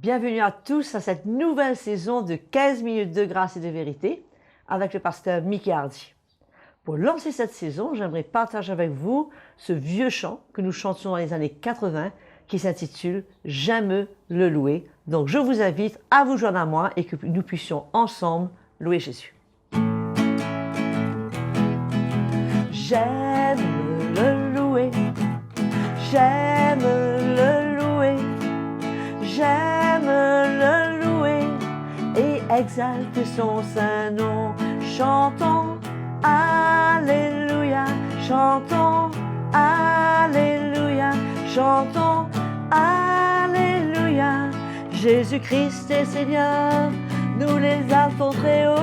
Bienvenue à tous à cette nouvelle saison de 15 minutes de grâce et de vérité avec le pasteur Mickey Hardy. Pour lancer cette saison, j'aimerais partager avec vous ce vieux chant que nous chantions dans les années 80 qui s'intitule « J'aime le louer ». Donc je vous invite à vous joindre à moi et que nous puissions ensemble louer Jésus. J'aime le louer, j'aime le louer, j'aime le louer et exalter son saint nom. Chantons Alléluia, chantons Alléluia, chantons Alléluia. Jésus-Christ est Seigneur, nous les exaltons très haut.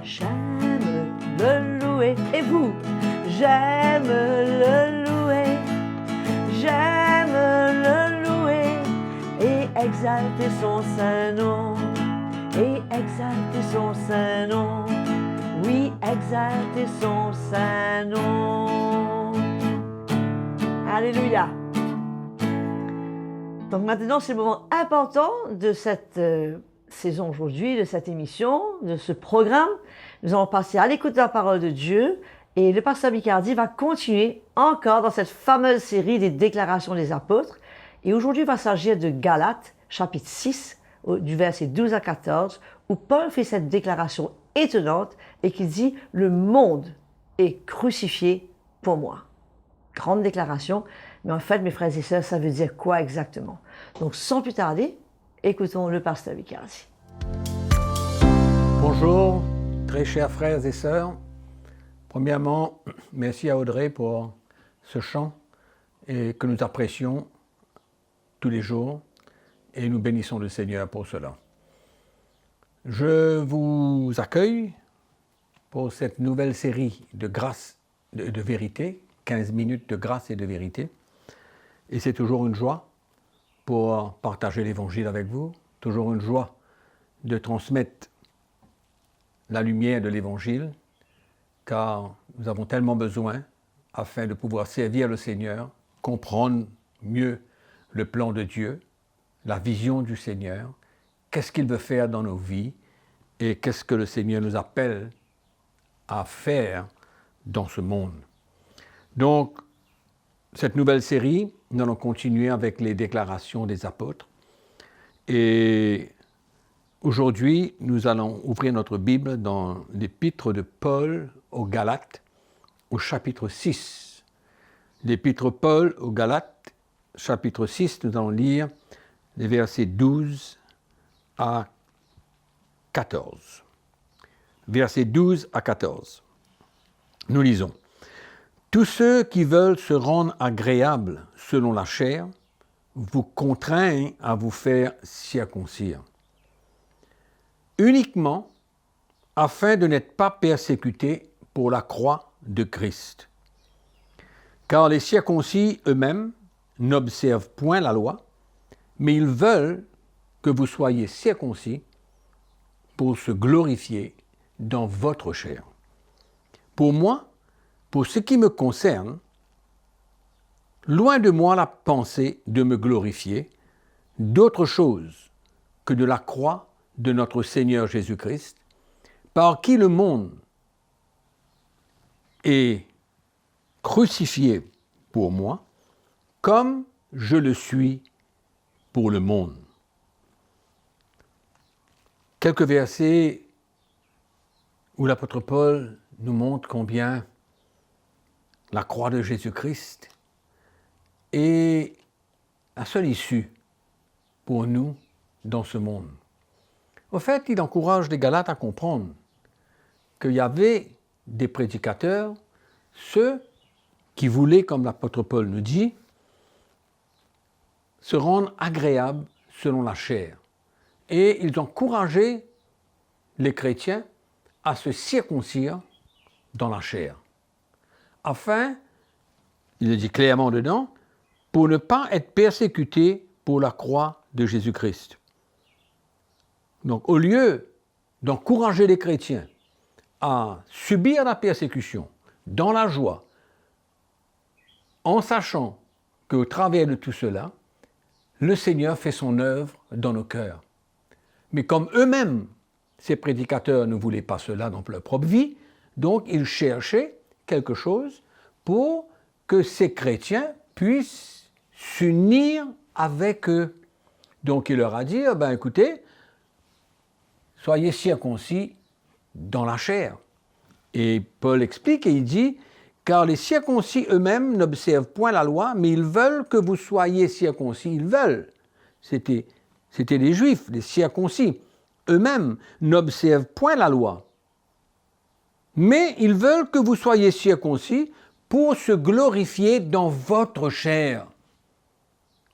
J'aime le louer, et vous? J'aime le louer, j'aime le louer et exalter son saint nom, et exalter son saint nom, oui, exalter son saint nom. Alléluia. Donc maintenant, c'est le moment important de cette saison aujourd'hui, de cette émission, de ce programme. Nous allons passer à l'écoute de la parole de Dieu et le pasteur Mickey Hardy va continuer encore dans cette fameuse série des déclarations des apôtres. Et aujourd'hui, il va s'agir de Galates, chapitre 6, du verset 12 à 14, où Paul fait cette déclaration étonnante et qui dit « Le monde est crucifié pour moi ». Grande déclaration, mais en fait, mes frères et sœurs, ça veut dire quoi exactement? Donc, sans plus tarder, écoutons le pasteur Mickey Hardy. Bonjour, très chers frères et sœurs. Premièrement, merci à Audrey pour ce chant et que nous apprécions tous les jours et nous bénissons le Seigneur pour cela. Je vous accueille pour cette nouvelle série de grâce, de vérité, 15 minutes de grâce et de vérité. Et c'est toujours une joie pour partager l'Évangile avec vous, toujours une joie de transmettre la lumière de l'Évangile, car nous avons tellement besoin, afin de pouvoir servir le Seigneur, comprendre mieux le plan de Dieu, la vision du Seigneur, qu'est-ce qu'il veut faire dans nos vies et qu'est-ce que le Seigneur nous appelle à faire dans ce monde. Donc, cette nouvelle série, nous allons continuer avec les déclarations des apôtres. Et aujourd'hui, nous allons ouvrir notre Bible dans l'épître de Paul aux Galates, au chapitre 6. L'épître Paul aux Galates, chapitre 6, nous allons lire les versets 12 à 14. Versets 12 à 14. Nous lisons. Tous ceux qui veulent se rendre agréables selon la chair vous contraignent à vous faire circoncire, uniquement afin de n'être pas persécutés pour la croix de Christ. Car les circoncis eux-mêmes n'observent point la loi, mais ils veulent que vous soyez circoncis pour se glorifier dans votre chair. Pour moi, pour ce qui me concerne, loin de moi la pensée de me glorifier d'autre chose que de la croix de notre Seigneur Jésus-Christ, par qui le monde est crucifié pour moi, comme je le suis pour le monde. Quelques versets où l'apôtre Paul nous montre combien la croix de Jésus-Christ est la seule issue pour nous dans ce monde. Au fait, il encourage les Galates à comprendre qu'il y avait des prédicateurs, ceux qui voulaient, comme l'apôtre Paul nous dit, se rendre agréables selon la chair. Et ils encourageaient les chrétiens à se circoncire dans la chair, afin, il le dit clairement dedans, pour ne pas être persécutés pour la croix de Jésus-Christ. Donc, au lieu d'encourager les chrétiens à subir la persécution dans la joie, en sachant qu'au travers de tout cela, le Seigneur fait son œuvre dans nos cœurs. Mais comme eux-mêmes, ces prédicateurs ne voulaient pas cela dans leur propre vie, donc ils cherchaient quelque chose pour que ces chrétiens puissent s'unir avec eux. Donc il leur a dit, écoutez, soyez circoncis dans la chair. Et Paul explique et il dit, car les circoncis eux-mêmes n'observent point la loi, mais ils veulent que vous soyez circoncis. Ils veulent. C'était les Juifs, les circoncis. Eux-mêmes n'observent point la loi. Mais ils veulent que vous soyez circoncis pour se glorifier dans votre chair.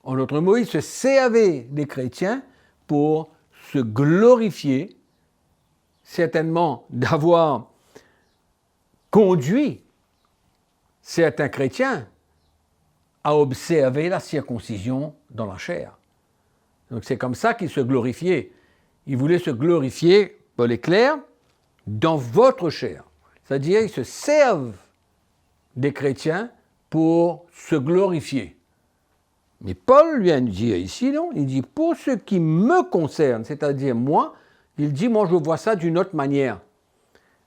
En d'autres mots, ils se servaient des chrétiens pour se glorifier, certainement d'avoir conduit certains chrétiens à observer la circoncision dans la chair. Donc c'est comme ça qu'ils se glorifiaient. Ils voulaient se glorifier, Paul est clair, dans votre chair. C'est-à-dire ils se servent des chrétiens pour se glorifier. Mais Paul vient de dire ici, non, il dit pour ce qui me concerne, c'est-à-dire moi, il dit moi je vois ça d'une autre manière.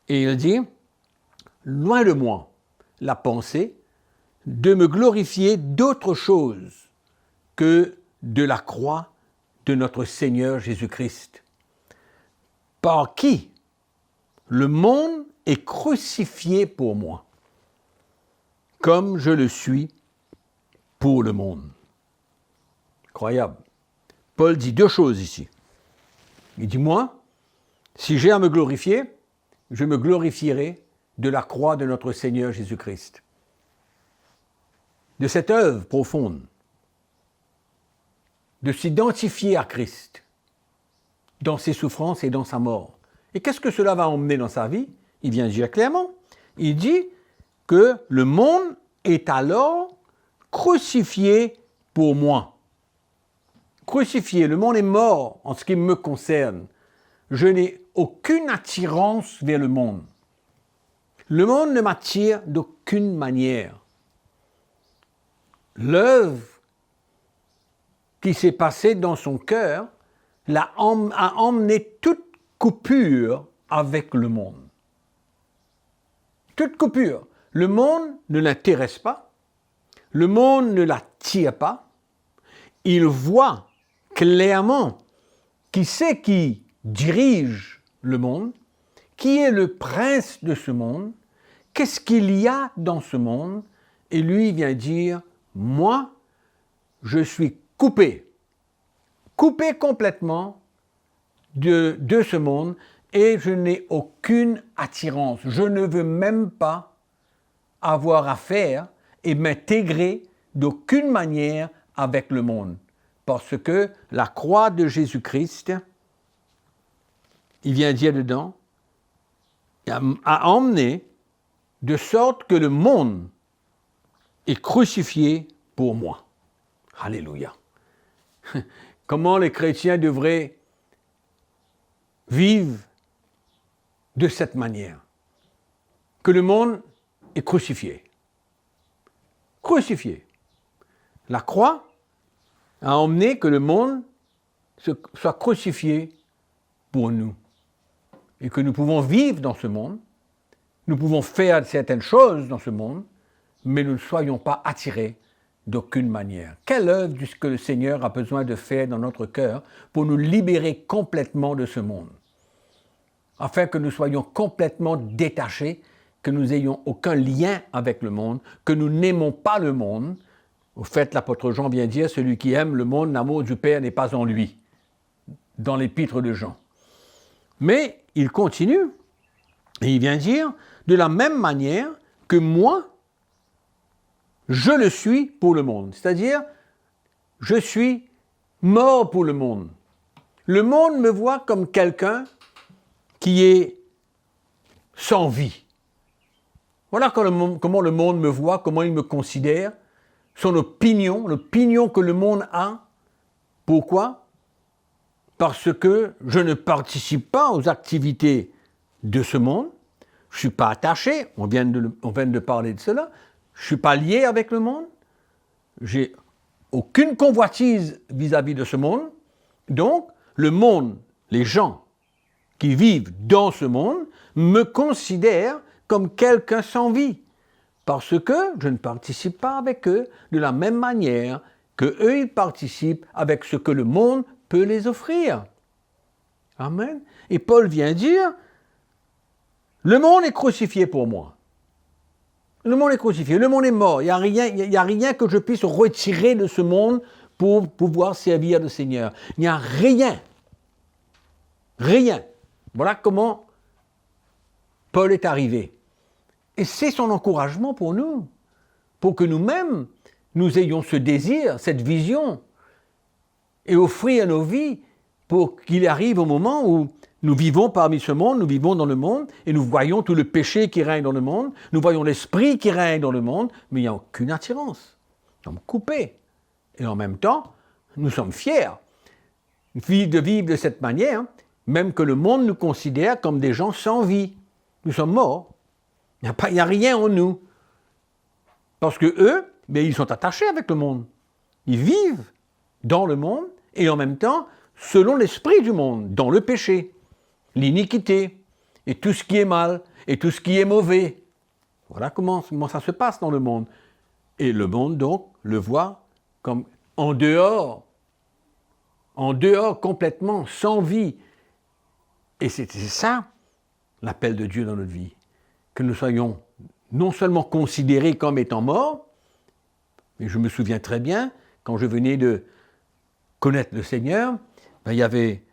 Et il dit, loin de moi la pensée de me glorifier d'autre chose que de la croix de notre Seigneur Jésus-Christ, par qui le monde est crucifié pour moi, comme je le suis pour le monde. Incroyable. Paul dit deux choses ici. Il dit, moi, si j'ai à me glorifier, je me glorifierai de la croix de notre Seigneur Jésus-Christ. De cette œuvre profonde, de s'identifier à Christ dans ses souffrances et dans sa mort. Et qu'est-ce que cela va emmener dans sa vie? Il vient dire clairement. Il dit que le monde est alors crucifié pour moi. Crucifié, le monde est mort en ce qui me concerne. Je n'ai aucune attirance vers le monde. Le monde ne m'attire d'aucune manière. L'œuvre qui s'est passée dans son cœur a emmené toute coupure avec le monde. Toute coupure. Le monde ne l'intéresse pas. Le monde ne l'attire pas. Il voit clairement qui c'est qui dirige le monde, qui est le prince de ce monde, qu'est-ce qu'il y a dans ce monde, et lui vient dire, moi, je suis coupé complètement de ce monde, et je n'ai aucune attirance. Je ne veux même pas avoir affaire et m'intégrer d'aucune manière avec le monde. Parce que la croix de Jésus-Christ, il vient dire dedans, a emmené de sorte que le monde est crucifié pour moi. Alléluia. Comment les chrétiens devraient vivre de cette manière? Que le monde est crucifié. Crucifié. La croix a emmené que le monde soit crucifié pour nous. Et que nous pouvons vivre dans ce monde, nous pouvons faire certaines choses dans ce monde, mais nous ne soyons pas attirés d'aucune manière. Quelle œuvre que le Seigneur a besoin de faire dans notre cœur pour nous libérer complètement de ce monde, afin que nous soyons complètement détachés, que nous n'ayons aucun lien avec le monde, que nous n'aimons pas le monde. Au fait, l'apôtre Jean vient dire, celui qui aime le monde, l'amour du Père n'est pas en lui, dans l'épître de Jean. Mais il continue, et il vient dire, de la même manière que moi, je le suis pour le monde. C'est-à-dire, je suis mort pour le monde. Le monde me voit comme quelqu'un qui est sans vie. Voilà comment le monde me voit, comment il me considère, son opinion, l'opinion que le monde a. Pourquoi? Parce que je ne participe pas aux activités de ce monde, je ne suis pas attaché, on vient de parler de cela, je ne suis pas lié avec le monde, j'ai aucune convoitise vis-à-vis de ce monde. Donc, le monde, les gens qui vivent dans ce monde, me considèrent comme quelqu'un sans vie. Parce que je ne participe pas avec eux de la même manière que eux, ils participent avec ce que le monde peut les offrir. Amen. Et Paul vient dire, le monde est crucifié pour moi. Le monde est crucifié, le monde est mort. Il n'y a rien que je puisse retirer de ce monde pour pouvoir servir le Seigneur. Il n'y a rien. Rien. Voilà comment Paul est arrivé. Et c'est son encouragement pour nous, pour que nous-mêmes, nous ayons ce désir, cette vision, et offrir nos vies pour qu'il arrive au moment où nous vivons parmi ce monde, nous vivons dans le monde, et nous voyons tout le péché qui règne dans le monde, nous voyons l'esprit qui règne dans le monde, mais il n'y a aucune attirance. Nous sommes coupés. Et en même temps, nous sommes fiers de vivre de cette manière, même que le monde nous considère comme des gens sans vie. Nous sommes morts. Il n'y a rien en nous. Parce que eux, ils sont attachés avec le monde. Ils vivent dans le monde et en même temps, selon l'esprit du monde, dans le péché, l'iniquité et tout ce qui est mal et tout ce qui est mauvais. Voilà comment ça se passe dans le monde. Et le monde, donc, le voit comme en dehors complètement, sans vie. Et c'est ça l'appel de Dieu dans notre vie. Que nous soyons non seulement considérés comme étant morts, mais je me souviens très bien, quand je venais de connaître le Seigneur, il y avait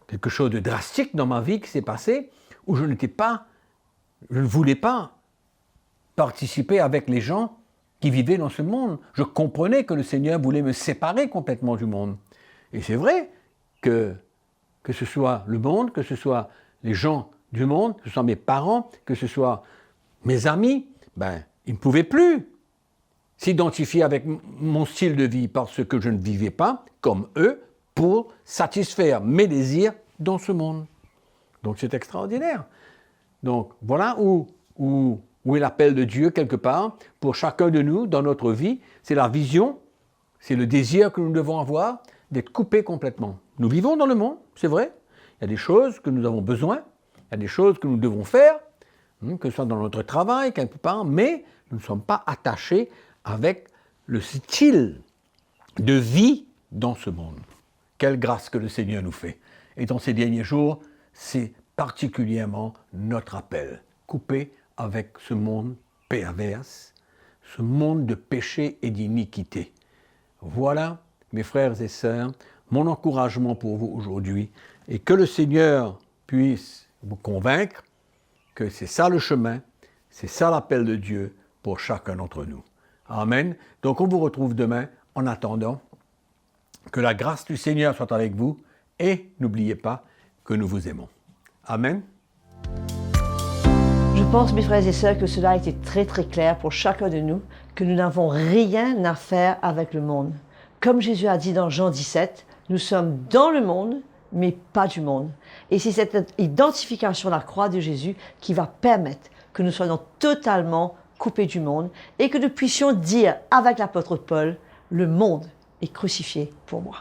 quelque chose de drastique dans ma vie qui s'est passé, où je ne voulais pas participer avec les gens qui vivaient dans ce monde. Je comprenais que le Seigneur voulait me séparer complètement du monde. Et c'est vrai que ce soit le monde, que ce soit les gens du monde, que ce soit mes parents, que ce soit mes amis, ils ne pouvaient plus s'identifier avec mon style de vie parce que je ne vivais pas comme eux pour satisfaire mes désirs dans ce monde. Donc c'est extraordinaire. Donc voilà où est l'appel de Dieu quelque part pour chacun de nous dans notre vie. C'est la vision, c'est le désir que nous devons avoir d'être coupés complètement. Nous vivons dans le monde, c'est vrai. Il y a des choses que nous avons besoin, il y a des choses que nous devons faire, que ce soit dans notre travail, quelque part, mais nous ne sommes pas attachés avec le style de vie dans ce monde. Quelle grâce que le Seigneur nous fait. Et dans ces derniers jours, c'est particulièrement notre appel. Couper avec ce monde perverse, ce monde de péché et d'iniquité. Voilà, mes frères et sœurs, mon encouragement pour vous aujourd'hui. Et que le Seigneur puisse vous convaincre que c'est ça le chemin, c'est ça l'appel de Dieu pour chacun d'entre nous. Amen. Donc on vous retrouve demain. En attendant, que la grâce du Seigneur soit avec vous et n'oubliez pas que nous vous aimons. Amen. Je pense, mes frères et sœurs, que cela a été très très clair pour chacun de nous, que nous n'avons rien à faire avec le monde. Comme Jésus a dit dans Jean 17, nous sommes dans le monde, mais pas du monde. Et c'est cette identification à la croix de Jésus qui va permettre que nous soyons totalement coupés du monde et que nous puissions dire avec l'apôtre Paul, le monde est crucifié pour moi.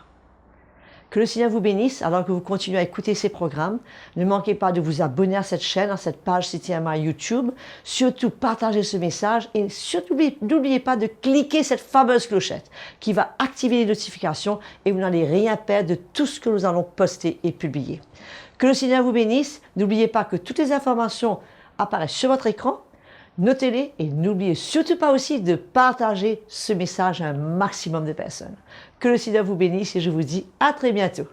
Que le Seigneur vous bénisse alors que vous continuez à écouter ces programmes. Ne manquez pas de vous abonner à cette chaîne, à cette page CTMI YouTube. Surtout, partagez ce message et surtout, n'oubliez pas de cliquer cette fameuse clochette qui va activer les notifications et vous n'allez rien perdre de tout ce que nous allons poster et publier. Que le Seigneur vous bénisse. N'oubliez pas que toutes les informations apparaissent sur votre écran. Notez-les et n'oubliez surtout pas aussi de partager ce message à un maximum de personnes. Que le Seigneur vous bénisse et je vous dis à très bientôt.